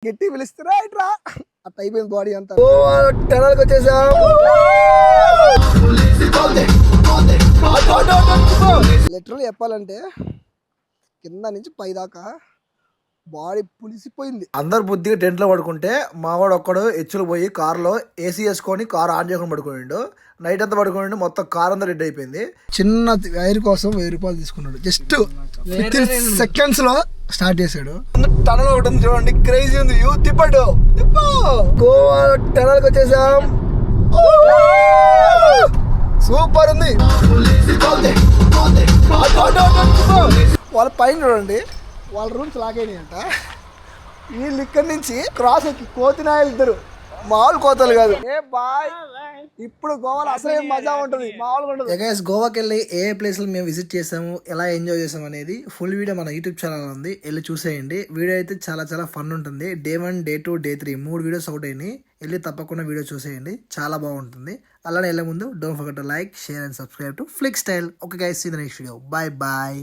గట్టి పిలుస్తారా ఇట్రా అట్ట అయిపోయింది బాడీ అంతా. టనల్కి వచ్చేసాం. లిటరల్ చెప్పాలంటే కింద నుంచి పై దాకా బాడీ పులిసిపోయింది. అందరు బుద్ధిగా టెంట్లో పడుకుంటే మావాడు ఒక్కడు ఎచ్చులు పోయి కారులో ఏసీ వేసుకొని కారు ఆన్ చేసుకొని పడుకోండు. నైట్ అంతా పడుకోండి, మొత్తం కార్ అంతా రెడ్ అయిపోయింది. చిన్న వైర్ కోసం 1000 రూపాయలు తీసుకున్నాడు. జస్ట్ 15 seconds లో స్టార్ట్ చేశాడు. టనల్ ఒకటి ఉంది చూడండి, క్రేజీ ఉంది. తిప్పడు గోవా టనల్కి వచ్చేసాం. సూపర్ ఉంది. వాళ్ళ పైన చూడండి, వాళ్ళ రూమ్స్ లాగైనాయంట. వీళ్ళు ఇక్కడి నుంచి క్రాస్ ఎక్కి కోతినాయలు ఇద్దరు, మామూలు కోతలు కాదు. ఏ బాయ్, ఇప్పుడు గోవాలో అసలు మజా ఉంటుంది, మామూలుగా ఉంటుంది. గైస్, గోవాకి వెళ్ళి ఏ ప్లేస్లు మేము విజిట్ చేసాము, ఎలా ఎంజాయ్ చేసాము అనేది ఫుల్ వీడియో మన యూట్యూబ్ ఛానల్ ఉంది, వెళ్ళి చూసేయండి. వీడియో అయితే చాలా చాలా ఫన్ ఉంటుంది. Day 1, Day 2, Day 3 3 videos out అయినాయి. వెళ్ళి తప్పకుండా వీడియో చూసేయండి, చాలా బాగుంటుంది. అలానే వెళ్ళే ముందు don't forget to like, share and subscribe to Flick Style. Okay guys, see the next video. Bye bye.